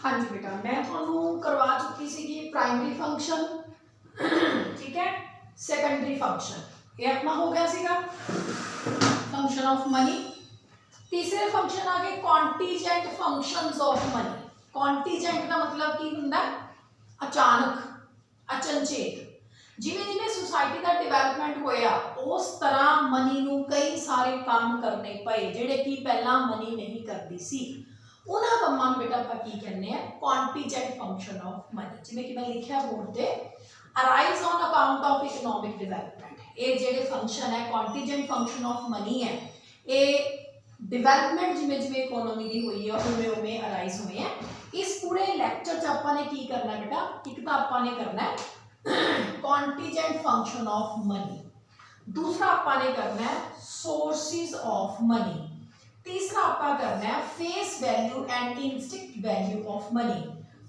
हाँ जी बेटा, मैं थोनू करवा चुकी सी प्राइमरी फंक्शन, ठीक है। सैकेंडरी फंक्शन ये अपना हो गया सीगा फंक्शन ऑफ मनी। तीसरे फंक्शन आ गए contingent functions of money. Contingent का मतलब की हुंदा अचानक, अचनचेत। जिवें जिवें सोसाइटी का डिवेलपमेंट होया उस तरह मनी नूं कई सारे काम करने पए जिहड़े कि पहला मनी नहीं करती सी। उन्हां कम्मां नूं बेटा आपां की कहने आ कॉन्टीजेंट फंक्शन ऑफ मनी। जिवें कि मैं लिखिया बोर्ड ते arise on account of economic development. ये जिहड़े फंक्शन है कॉन्टीजेंट फंक्शन ऑफ मनी है, ये डिवेलपमेंट जिमें जिमें इकोनॉमी की हुई है उमें उमें अराइज हुए हैं। इस पूरे लैक्चर च आपां ने की करना बेटा, एक तो आपां ने करना है कॉन्टीजेंट फंक्शन ऑफ मनी, दूसरा आपां ने करना है सोर्सेज ऑफ मनी, तीसरा आपां करना है फेस वैल्यू एंड इंस्टिंक्ट वैल्यू ऑफ मनी,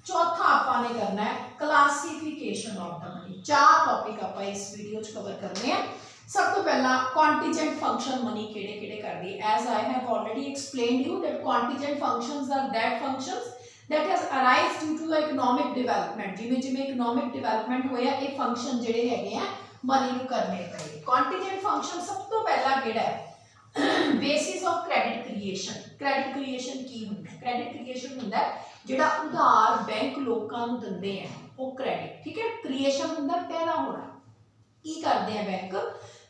चौथा आपां ने करना है क्लासिफिकेशन ऑफ द मनी। चार टॉपिक आपां इस वीडियो च कवर करने हैं। सब तो पहला कॉन्टीजेंट फंक्शन मनी केड़े केड़े करदी है। As I have already explained you that contingent functions are that functions that has arise due to economic development. जिवें जिवें इकोनॉमिक डिवेलपमेंट होया ये फंक्शन जिहड़े हैगे हैं मनी नूं करने पए। कॉन्टीजेंट फंक्शन सब तो पहला केड़ा है basis of credit creation. Credit creation की हुंदा है? क्रेडिट क्रिएशन हुंदा है जिहड़ा उधार बैंक लोकां नूं दिंदे हैं वो क्रेडिट, ठीक है। क्रिएशन हुंदा पैदा होना। की करते हैं बैंक,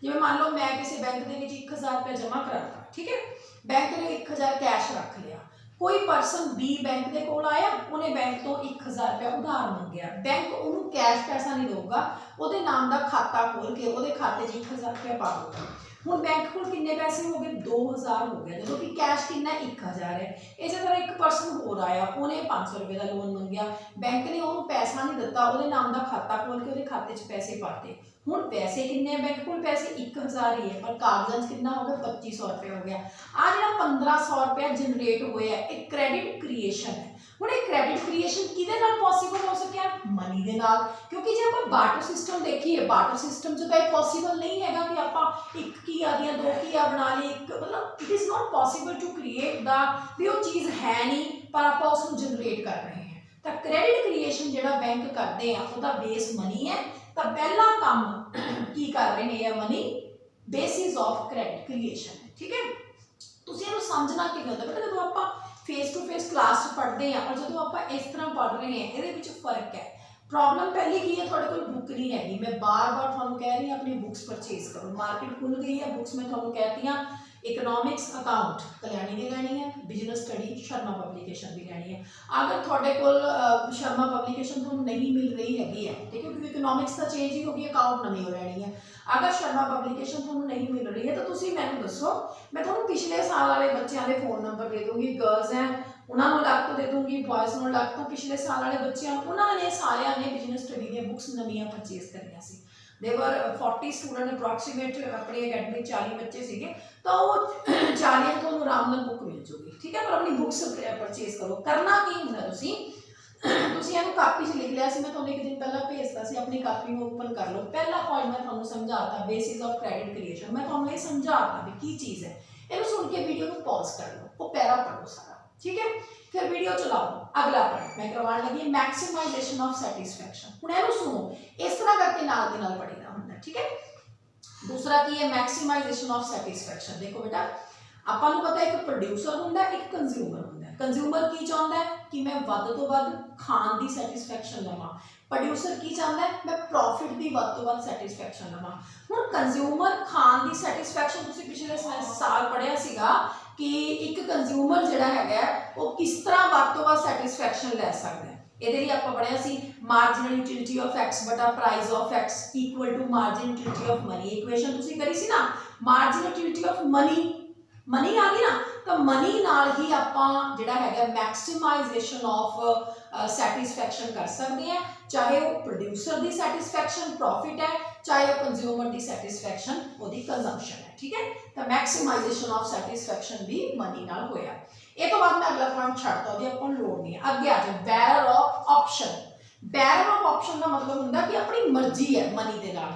जिवें मान लो मैं किसी बैंक के 1000 रुपया जमा कराता, ठीक है। बैंक ने 1000 कैश रख लिया, कोई परसन बी बैंक के कोल आया, उन्हें बैंक तो 1000 रुपया उधार मंगया। बैंक उन्होंने कैश पैसा नहीं देगा, वो नाम का खाता खोल के वो खाते 1000 रुपया पा देगा। हुण बैंक को कितने पैसे हो गए 2000 हो गया, जो कि कैश कितना 1000 है। इस तरह एक परसन होर आया, उन्हें 500 रुपये का लोन मंगया, बैंक ने उन्होंने पैसा नहीं दिता, वो नाम का खाता खोल के वो खाते पैसे पाते। हुण पैसे कितने बैंक को पैसे 1000 ही है, पर कागजात कितना हो गया 2500 रुपया हो गया। आ जो 1500 रुपया जनरेट होया एक क्रेडिट क्रिएशन है। हुण एक क्रेडिट क्रिएशन किहदे नाल पॉसीबल हो सकिया? मनी दे नाल। क्योंकि जे आपां बार्टर सिस्टम देखिए, बार्टर सिस्टम च तो पॉसीबल नहीं है कि आपां एक कीआ दियां दो कीआ बना ली, मतलब it is not possible to create the भी वो चीज़ है नहीं, पर आपां उसनूं जनरेट कर रहे हैं। तो क्रेडिट क्रिएशन जिहड़ा बैंक करते हैं उसका बेस मनी है। तो पहला काम की कर रहे हैं ये money basis of credit creation है, ठीक है। तुसीं इहनूं समझना कि होंदा बेटा, जदों आपां फेस टू फेस क्लास पढ़ते हैं और जो आप इस तरह पढ़ रहे हैं ये फर्क है। प्रॉब्लम पहली की है थोड़े को बुक नहीं हैगी, मैं बार बार थोड़ा कह रही हूँ अपनी बुक्स परचेज करो। मार्केट खुल गई है, बुक्स में थोड़ा कहती हैं इकोनॉमिक्स अकाउंट कल्याणी की लैनी है, बिजनेस स्टडी शर्मा पब्लिकेशन भी लैनी है। अगर थोड़े को शर्मा पब्लिकेशन थोड़ा नहीं मिल रही हैगी है, ठीक है, क्योंकि इकोनॉमिक्स तो चेंज ही होगी, अकाउंट नवी हो लैनी है। अगर शर्मा पब्लिकेशन थोड़ा नहीं मिल रही है तो तुम मैंने दसो, मैं थोड़ा पिछले साल वाले बच्चों के फोन नंबर दे दूँगी। गर्ल्स हैं उन्होंने अलग तो दे दूँगी, बॉयज़ को अलग तो। पिछले साल वाले बच्चे उन्होंने सारिया ने बिजनेस स्टडी दी बुक्स नवियां परचेज करियां सी। देवर 40 स्टूडेंट अप्रॉक्सीमेट अपनी अकैडमी 40 बच्चे सीगे, तो वो 40 तो आराम नाल बुक मिल जूगी, ठीक है। पर अपनी बुक्स परचेज करो। करना की होंदा तुसीं इहनूं कापी च लिख लिया सी, मैं तुहानूं एक दिन पहला भेजता सी, अपनी कापी में ओपन कर लो। पहला पॉइंट मैं तुहानूं समझाता बेसिस ऑफ क्रेडिट क्रिएशन, मैं तुहानूं ये समझाता भी की चीज़ है। इहनूं सुन के वीडियो को पॉज कर लो, वो पैरा पढ़ो सारा, ठीक है। फिर वीडियो चलाओ। अगला पॉइंट मैं करवाने लगी मैक्सिमाइजेशन ऑफ सैटिस्फैक्शन। हुण इहनूं सुनो, इस तरह करके नाल दे नाल पढ़ीदा हुंदा, ठीक है। दूसरा की है मैक्सिमाइजेशन ऑफ सैटिस्फैक्शन। देखो बेटा, आपां नूं पता एक प्रोड्यूसर हुंदा, एक कंज्यूमर हुंदा। कंज्यूमर की चाहुंदा है कि मैं वध तो वध खाण दी सैटिस्फैक्शन लवां। प्रोड्यूसर की चाहुंदा है मैं प्रॉफिट दी वध तो वध सैटिस्फैक्शन लवां। हुण कंज्यूमर खाण दी सैटिस्फैक्शन तुसीं पिछले साल पढ़िया सीगा कि एक कंज्यूमर जिहड़ा हैगा वो किस तरह वध तो वध सैटिस्फैक्शन लै सकदा है। ਇਹਦੇ ਲਈ ਆਪਾਂ पढ़िया सी मार्जिनल यूटिलिटी ऑफ एक्स बटा price of x equal to marginal utility of money. Equation तुसीं करी सी ना, marginal utility of money, money आ गई ना, तो मनी नाल ही आपां जिहड़ा हैगा मैक्सिमाइजेशन ऑफ सैटिस्फैक्शन कर सकते हैं। चाहे वो प्रोड्यूसर की सैटिस्फैक्शन प्रॉफिट है, चाहे वो कंज्यूमर की सैटिस्फैक्शन उसकी कंजम्पशन है, ठीक है। तो मैक्सिमाइजेशन ऑफ सैटिस्फैक्शन भी मनी नाल होया। ये तो बाद मैं अगला पॉइंट छड्डता, ओहदी आपां लोड़ नहीं है। अगे आ जाओ bearer of option. Bearer of option का मतलब हुंदा कि अपनी मर्जी है मनी दे नाल।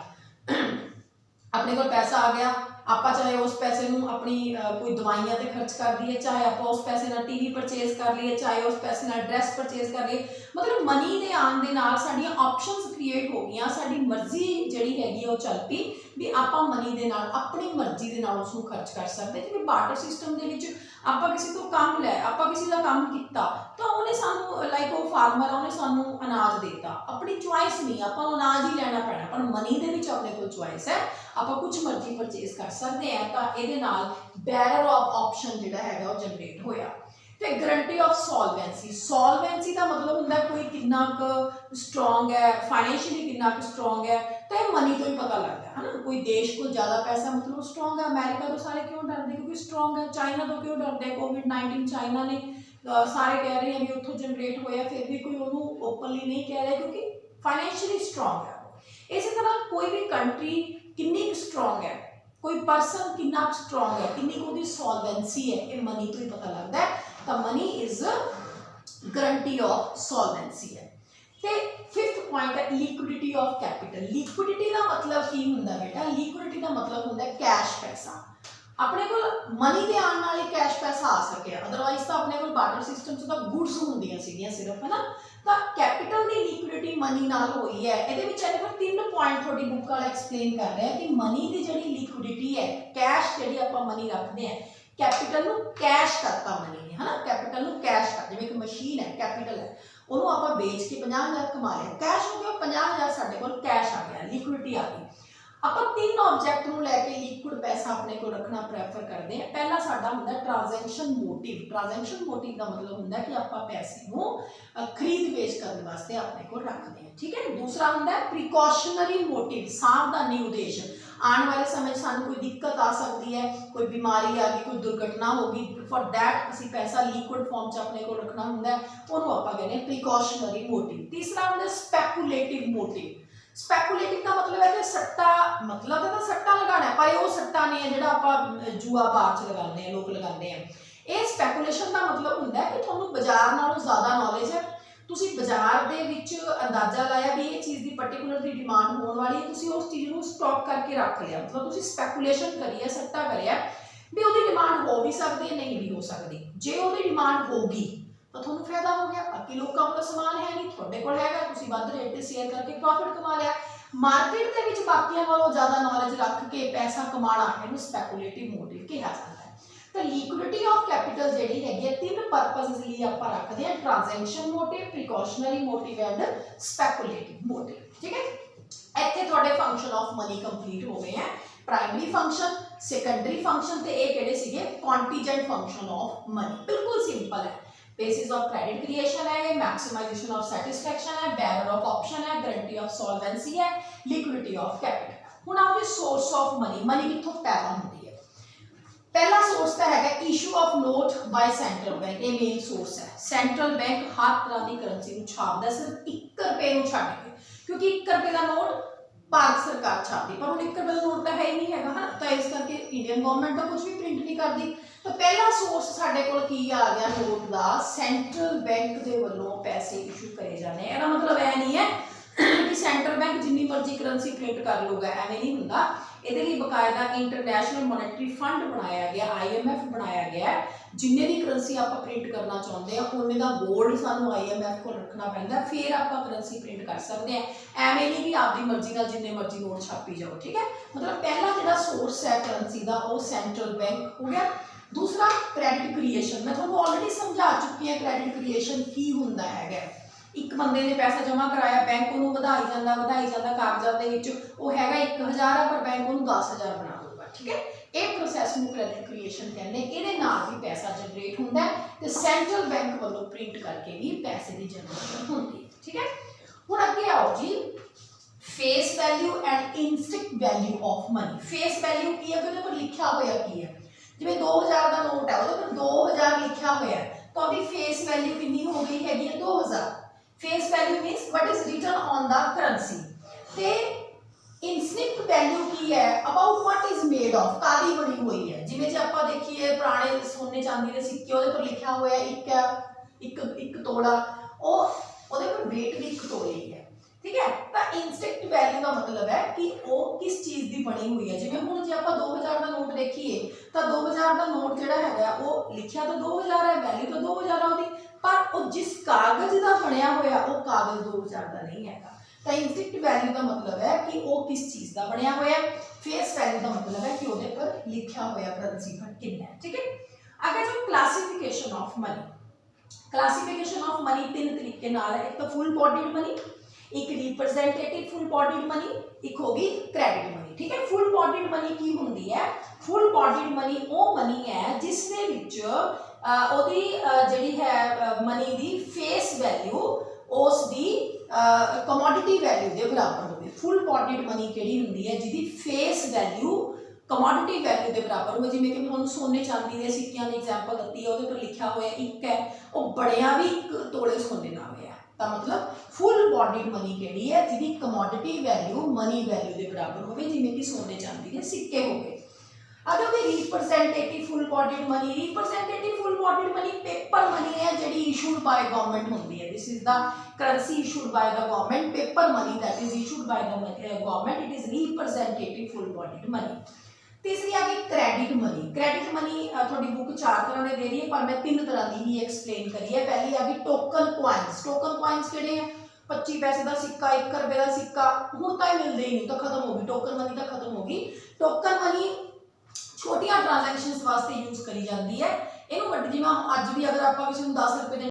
अपने को पैसा आ गया, ਆਪਾਂ ਚਾਹੇ उस पैसे ਨੂੰ ਆਪਣੀ ਕੋਈ ਦਵਾਈਆਂ ਤੇ ਖਰਚ ਕਰ ਦਈਏ, ਚਾਹੇ ਆਪਾਂ उस पैसे ਨਾਲ टीवी परचेज कर ਲਈਏ, ਚਾਹੇ उस पैसे ਨਾਲ ड्रैस परचेज कर ਲਈਏ। मतलब मनी ਦੇ ਆਉਣ ਦੇ ਨਾਲ ਸਾਡੀਆਂ ਆਪਸ਼ਨਸ ਕ੍ਰੀਏਟ ਹੋ ਗਈਆਂ, ਸਾਡੀ ਮਰਜ਼ੀ ਜਿਹੜੀ ਹੈਗੀ ਉਹ ਚੱਲ ਪਈ ਵੀ ਆਪਾਂ ਮਨੀ ਦੇ ਨਾਲ ਆਪਣੀ ਮਰਜ਼ੀ ਦੇ ਨਾਲ ਉਸਨੂੰ ਖਰਚ ਕਰ ਸਕਦੇ। ਜਿਵੇਂ ਬਾਰਟਰ ਸਿਸਟਮ ਦੇ ਵਿੱਚ ਆਪਾਂ ਕਿਸੇ ਤੋਂ ਕੰਮ ਲੈ, ਆਪਾਂ ਕਿਸੇ ਦਾ ਕੰਮ ਕੀਤਾ ਤਾਂ ਉਹਨੇ ਸਾਨੂੰ ਲਾਈਕ ਉਹ ਫਾਰਮਰ ਆ, ਉਹਨੇ ਸਾਨੂੰ ਅਨਾਜ ਦੇਤਾ, ਆਪਣੀ ਚੁਆਇਸ ਨਹੀਂ, ਆਪਾਂ ਨੂੰ ਅਨਾਜ ਹੀ ਲੈਣਾ ਪੈਣਾ, ਪਰ ਮਨੀ ਦੇ ਵਿੱਚ ਆਪਣੇ ਕੋਲ ਚੁਆਇਸ ਹੈ, ਆਪਾਂ ਕੁਝ ਮਰਜ਼ੀ ਪਰਚੇਸ ਕਰ ਸਕਦੇ ਹਾਂ। ਤਾਂ ਇਹਦੇ ਨਾਲ ਬੈਰਰ ਆਫ ਆਪਸ਼ਨ ਜਿਹੜਾ ਹੈਗਾ ਉਹ ਜਨਰੇਟ ਹੋਇਆ। ਤੇ ਗਰੰਟੀ ਆਫ ਸੋਲਵੈਂਸੀ, ਸੋਲਵੈਂਸੀ ਦਾ ਮਤਲਬ ਹੁੰਦਾ ਕੋਈ ਕਿੰਨਾ ਕੁ ਸਟਰੋਂਗ ਹੈ, ਫਾਈਨੈਂਸ਼ੀਅਲੀ ਕਿੰਨਾ ਕੁ ਸਟਰੋਂਗ ਹੈ, ਤਾਂ ਇਹ ਮਨੀ ਤੋਂ ਹੀ ਪਤਾ ਲੱਗਦਾ ਹੈ ਨਾ। ਕੋਈ ਦੇਸ਼ ਕੋਲ ਜ਼ਿਆਦਾ ਪੈਸਾ ਮਤਲਬ ਸਟਰੋਂਗ ਹੈ। ਅਮਰੀਕਾ ਤੋਂ ਸਾਰੇ ਕਿਉਂ ਡਰਦੇ? ਕਿਉਂਕਿ ਸਟਰੋਂਗ ਹੈ। ਚਾਈਨਾ ਤੋਂ ਕਿਉਂ ਡਰਦੇ? ਕੋਵਿਡ-19 ਚਾਈਨਾ ਨੇ ਸਾਰੇ ਕਹਿ ਰਹੇ हैं भी ਉੱਥੋਂ ਜਨਰੇਟ ਹੋਇਆ, ਫਿਰ ਵੀ ਕੋਈ ਉਹਨੂੰ ਓਪਨਲੀ ਨਹੀਂ ਕਹਿ ਰਿਹਾ ਕਿਉਂਕਿ ਫਾਈਨੈਂਸ਼ੀਅਲੀ ਸਟਰੋਂਗ ਹੈ। ਇਸੇ ਤਰ੍ਹਾਂ ਕੋਈ ਵੀ ਕੰਟਰੀ ਕਿੰਨੀ ਕੁ ਸਟਰੋਂਗ ਹੈ, ਕੋਈ ਪਰਸਨ ਕਿੰਨਾ ਕੁ ਸਟਰੋਂਗ ਹੈ, ਕਿੰਨੀ ਕੁ ਉਹਦੀ ਸੋਲਵੈਂਸੀ ਹੈ, ਇਹ ਮਨੀ ਤੋਂ ਹੀ ਪਤਾ ਲੱਗਦਾ ਹੈ। ਤਾਂ ਮਨੀ ਇਜ਼ ਗਰੰਟੀ ਆਫ ਸੋਲਵੈਂਸੀ ਹੈ। ਤੇ ਫਿਫਥ ਪੁਆਇੰਟ ਹੈ ਲਿਕੁਇਡਿਟੀ ਆਫ ਕੈਪੀਟਲ। ਲਿਕੁਇਡਿਟੀ ਦਾ ਮਤਲਬ ਕੀ ਹੁੰਦਾ ਬੇਟਾ? ਲਿਕੁਇਡਿਟੀ ਦਾ ਮਤਲਬ ਹੁੰਦਾ ਕੈਸ਼ ਪੈਸਾ। ਆਪਣੇ ਕੋਲ ਮਨੀ ਦੇ ਆਉਣ ਨਾਲ ਹੀ ਕੈਸ਼ ਪੈਸਾ ਆ ਸਕਿਆ, ਅਦਰਵਾਈਜ਼ ਤਾਂ ਆਪਣੇ ਕੋਲ ਬਾਰਟਰ ਸਿਸਟਮ 'ਚ ਤਾਂ ਗੁੱਡਸ ਹੁੰਦੀਆਂ ਸੀਗੀਆਂ ਸਿਰਫ, ਹੈ ਨਾ। ਤਾਂ ਕੈਪੀਟਲ ਦੀ ਲਿਕੁਇਡਿਟੀ ਮਨੀ ਨਾਲ ਹੋਈ ਹੈ। ਇਹਦੇ ਵਿੱਚ ਇਹਦੇ ਕੋਲ 3 ਪੁਆਇੰਟ ਤੁਹਾਡੀ ਬੁੱਕ ਵਾਲਾ ਐਕਸਪਲੇਨ ਕਰ ਰਿਹਾ ਕਿ ਮਨੀ ਦੀ ਜਿਹੜੀ ਲਿਕੁਇਡਿਟੀ ਹੈ, ਕੈਸ਼ ਜਿਹੜੀ ਆਪਾਂ ਮਨੀ ਰੱਖਦੇ ਹਾਂ, ਕੈਪੀਟਲ ਨੂੰ ਕੈਸ਼ ਕਰਤਾ ਮਨੀ ਨੇ, ਹੈ ਨਾ। ਕੈਪੀਟਲ ਨੂੰ ਕੈਸ਼ ਕਰ, ਜਿਵੇਂ ਇੱਕ ਮਸ਼ੀਨ ਹੈ, ਕੈਪੀਟਲ ਹੈ, ਉਹਨੂੰ ਆਪਾਂ ਵੇਚ ਕੇ 50,000 ਕਮਾ ਲਿਆ, ਕੈਸ਼ ਹੋ ਗਿਆ, 50,000 ਸਾਡੇ ਕੋਲ ਕੈਸ਼ ਆ ਗਿਆ, ਲਿਕੁਇਡਿਟੀ ਆ ਗਈ। ਆਪਾਂ 3 ਆਬਜੈਕਟ ਨੂੰ ਲੈ ਕੇ ਲਿਕੁਇਡ ਪੈਸਾ ਆਪਣੇ ਕੋਲ ਰੱਖਣਾ ਪ੍ਰੈਫਰ ਕਰਦੇ ਹਾਂ। ਪਹਿਲਾ ਸਾਡਾ ਹੁੰਦਾ ਟ੍ਰਾਂਜੈਕਸ਼ਨ ਮੋਟਿਵ। ਟ੍ਰਾਂਜੈਕਸ਼ਨ ਮੋਟਿਵ ਦਾ ਮਤਲਬ ਹੁੰਦਾ ਕਿ ਆਪਾਂ ਪੈਸੇ ਨੂੰ ਖਰੀਦ ਵੇਚ ਕਰਨ ਵਾਸਤੇ ਆਪਣੇ ਕੋਲ ਰੱਖਦੇ ਹਾਂ, ਠੀਕ ਹੈ। ਦੂਸਰਾ ਹੁੰਦਾ ਪ੍ਰੀਕਾਸ਼ਨਰੀ ਮੋਟਿਵ, ਸਾਵਧਾਨੀ ਉਦੇਸ਼। ਆਉਣ ਵਾਲੇ ਸਮੇਂ 'ਚ ਸਾਨੂੰ ਕੋਈ ਦਿੱਕਤ ਆ ਸਕਦੀ ਹੈ, ਕੋਈ ਬਿਮਾਰੀ ਆ ਗਈ, ਕੋਈ ਦੁਰਘਟਨਾ ਹੋ ਗਈ, ਫॉर दैट ਅਸੀਂ ਪੈਸਾ ਲਿਕੁਇਡ ਫਾਰਮ 'ਚ ਆਪਣੇ ਕੋਲ ਰੱਖਣਾ ਹੁੰਦਾ, ਉਹਨੂੰ ਆਪਾਂ ਕਹਿੰਦੇ ਹਾਂ ਪ੍ਰੀਕਾਸ਼ਨਰੀ ਮੋਟਿਵ। ਤੀਸਰਾ ਹੁੰਦਾ ਸਪੈਕੂਲੇਟਿਵ ਮੋਟਿਵ। ਸਪੈਕੂਲੇਟਿਵ ਦਾ ਮਤਲਬ ਹੈ ਕਿ ਸੱਟਾ, ਮਤਲਬ ਹੈ ਤਾਂ ਸੱਟਾ ਲਗਾਉਣਾ, ਪਰ ਉਹ ਸੱਟਾ ਨਹੀਂ ਹੈ ਜਿਹੜਾ ਆਪਾਂ ਜੂਆ ਬਾਰ 'ਚ ਲਗਾਉਂਦੇ ਹਾਂ, ਲੋਕ ਲਗਾਉਂਦੇ ਆ। ਇਹ ਸਪੈਕੂਲੇਸ਼ਨ ਦਾ ਮਤਲਬ ਹੁੰਦਾ ਕਿ ਤੁਹਾਨੂੰ ਬਾਜ਼ਾਰ ਨਾਲੋਂ ਜ਼ਿਆਦਾ ਨੌਲੇਜ ਹੈ, ਤੁਸੀਂ ਬਾਜ਼ਾਰ ਦੇ ਵਿੱਚ ਅੰਦਾਜ਼ਾ ਲਾਇਆ ਵੀ ਇਹ ਚੀਜ਼ ਦੀ ਪਾਰਟਿਕੂਲਰ ਦੀ ਡਿਮਾਂਡ ਹੋਣ ਵਾਲੀ ਹੈ, ਤੁਸੀਂ ਉਸ ਚੀਜ਼ ਨੂੰ ਸਟਾਕ ਕਰਕੇ ਰੱਖ ਲਿਆ, ਮਤਲਬ ਤੁਸੀਂ ਸਪੈਕੂਲੇਸ਼ਨ ਕਰੀ ਹੈ, ਸੱਟਾ ਕਰਿਆ ਵੀ ਉਹਦੀ ਡਿਮਾਂਡ ਹੋ ਵੀ ਸਕਦੀ ਹੈ, ਨਹੀਂ ਵੀ ਹੋ ਸਕਦੀ। ਜੇ ਉਹਦੀ ਡਿਮਾਂਡ ਹੋਗੀ ਤਾਂ ਤੁਹਾਨੂੰ ਫਾਇਦਾ ਹੋ ਗਿਆ, ਬਾਕੀ ਲੋਕਾਂ ਕੋਲ ਸਮਾਨ ਹੈ ਨਹੀਂ, ਤੁਹਾਡੇ ਕੋਲ ਹੈਗਾ, ਤੁਸੀਂ ਵੱਧ ਰੇਟ ਤੇ ਸੇਲ ਕਰਕੇ ਪ੍ਰੋਫਿਟ ਕਮਾ ਲਿਆ। ਮਾਰਕੀਟ ਦੇ ਵਿੱਚ ਬਾਕੀਆਂ ਨਾਲੋਂ ਜ਼ਿਆਦਾ ਨੌਲੇਜ ਰੱਖ ਕੇ ਪੈਸਾ ਕਮਾਉਣਾ, ਇਹਨੂੰ ਸਪੈਕੂਲੇਟਿਵ ਮੋਟਿਵ ਕਿਹਾ ਜਾਂਦਾ ਹੈ। ਤਾਂ ਲਿਕੁਇਡਿਟੀ ਆਫ ਕੈਪੀਟਲ ਜਿਹੜੀ ਹੈਗੀ ਹੈ 3 ਪਰਪਸ ਲਈ ਆਪਾਂ ਰੱਖਦੇ ਹਾਂ, transaction motive, precautionary motive and speculative motive, ਠੀਕ ਹੈ। ਇੱਥੇ ਤੁਹਾਡੇ ਫੰਕਸ਼ਨ ਆਫ ਮਨੀ ਕੰਪਲੀਟ ਹੋ ਗਏ ਹੈ। ਪ੍ਰਾਇਮਰੀ ਫੰਕਸ਼ਨ, ਸੈਕੰਡਰੀ ਫੰਕਸ਼ਨ ਤੇ ਇਹ ਕਿਹੜੇ ਸੀਗੇ? ਕੰਟੀਜੈਂਟ ਫੰਕਸ਼ਨ ਆਫ ਮਨੀ। ਬਿਲਕੁਲ ਸਿੰਪਲ ਹੈ। बेसिस ऑफ क्रेडिट क्रिएशन है, मैक्सिमाइजेशन ऑफ सैटिस्फैक्शन है, बैरर ऑफ ऑप्शन है, गारंटी ऑफ सॉल्वेंसी है, लिक्विडिटी ऑफ कैपिटल। हुण आओ जी सोर्स ऑफ मनी। मनी कित्थों पैदा होंदी है? पहला सोर्स तो है issue of note by central bank, ये मेन सोर्स है। सेंट्रल बैंक हर तरह की करंसी को छापदा, सिर्फ 1 रुपये को छड्ड के, क्योंकि 1 रुपये का नोट भारत सरकार छापदी, पर हुण 1 रुपये का नोट तो है ही नहीं हैगा, है, तो इस करके इंडियन गवर्नमेंट तो कुछ भी प्रिंट नहीं करती। तो पहला सोर्स साडे कोल की आ गया नोट दा, सेंट्रल बैंक दे वल्लों पैसे इशू करे जाने। ਇਹਦਾ मतलब ਇਹ नहीं है कि सेंट्रल बैंक जिन्नी मर्जी करंसी प्रिंट कर लूगा, ਐਵੇਂ नहीं ਹੁੰਦਾ। ਇਹਦੇ ਲਈ ਬਕਾਇਦਾ इंटरनेशनल मॉनेटरी फंड बनाया गया, IMF बनाया गया है। जिन्ने भी करंसी आप प्रिंट करना चाहते हैं उन्ने का गोल्ड सानू IMF को रखना पैंदा, फिर आप करंसी प्रिंट कर सकते हैं। ਐਵੇਂ नहीं कि आपकी मर्जी नाल जिन्ने मर्जी नोट छापी जाओ, ठीक है। मतलब पहला जिहड़ा सोर्स है करंसी का वो सेंट्रल बैंक हो गया। दूसरा क्रेडिट क्रिएशन, मैं तुहानू ऑलरेडी समझा चुकी है क्रेडिट क्रिएशन की हुंदा है। एक बंदे ने पैसा जमा कराया, बैंक उन्होंने वधाई जाता कागजात दे विच वो हैगा 1000 है, पर बैंक उन्होंने 10,000 बना दूगा, ठीक है। एक प्रोसैस नूं क्रेडिट क्रिएशन कहते हैं। इहदे नाल भी पैसा जनरेट हुंदा है ते सेंट्रल बैंक वालों प्रिंट करके भी पैसे की जनरेशन होंदी है, ठीक है। हुण अगे आओ जी, फेस वैल्यू एंड इंस्टिंक्ट value of money. Face value की है, उहदे पर लिखा होया की है, जिवें 2000 का नोट है उहदे पर 2000 लिखा होया है, तो उसकी फेस वैल्यू कितनी हो गई हैगी है? 2000। Face value means what is written on the currency. ते इंस्टिंक्ट वैल्यू की है? About what is made of, कादी बनी हुई है। जिवें जे आपां देखिए पुराने सोने चांदी के सिक्के, उहदे पर लिखा होया एक तोड़ा, उहदे पर वेट भी 1 तोले ही है। ठीक है। तो इंस्टिंक्ट वैल्यू का मतलब है कि वो किस चीज़ की बनी हुई है। जिवें हुण जे आपां 2000 का नोट देखिए तो 2000 का नोट जिहड़ा हैगा वो लिखिया तो 2000 है, वैल्यू तो 2000 है उसदी, पर वो जिस कागज़ का बनिया होया वो कागज़ 2000 का नहीं हैगा। तो इंस्टिंक्ट वैल्यू का मतलब है कि वो किस चीज़ का बनिया होया। फेस वैल्यू का मतलब है कि उहदे पर लिखा होया करेंसी पर कितना है। ठीक है। अगर जो classification of money, classification of money तीन तरीके नाल है। एक तो फुल बॉडीड मनी, एक रिप्रेजेंटेटिव फुल बॉडीड मनी, एक होगी क्रेडिट मनी। ठीक है। फुल बॉडीड मनी की हुंदी है? फुल बॉडीड मनी वो मनी है जिस दे विच ओदी जिहड़ी है मनी दी फेस वैल्यू उस दी कमोडिटी वैल्यू के बराबर होवे। फुल बॉडीड मनी किहड़ी हुंदी है जिहदी फेस वैल्यू कमोडिटी वैल्यू के बराबर हो। जिवें कि मैं तुहानूं सोने चांदी के सिक्कियां की एग्जाम्पल दी है, उहदे पर लिखा होया एक है, वो बड़िया भी 1 तोले सोने नाल है। तो मतलब फुल बॉडीड मनी किहड़ी है जिहदी कमोडिटी वैल्यू मनी वैल्यू के बराबर होवे, जिवें कि सोने चांदी के सिक्के हो गए। अगर कोई representative full bodied money, representative full bodied money paper money है जिहड़ी इशूड बाय गवर्नमेंट होंदी है। This is the currency issued by the government, paper money that is issued by the government, it is representative full bodied money. तीसरी आ गई credit money. Credit money थोड़ी book 4 तरह के दे रही है, पर मैं 3 तरह की ही एक्सप्लेन करी है। पहली आ गई टोकन कॉइन्स। टोकन कॉइन्स किहड़े हैं? 25 पैसे का सिक्का, 1 रुपए का सिक्का, हुण तां मिलते ही नहीं, तो खत्म हो गई टोकन मनी, तो खत्म होगी। टोकन मनी छोटिया ट्रांजैक्शनस वास्ते यूज करी जाती है। इनू जिवें अज भी अगर आप किसी को 10 रुपए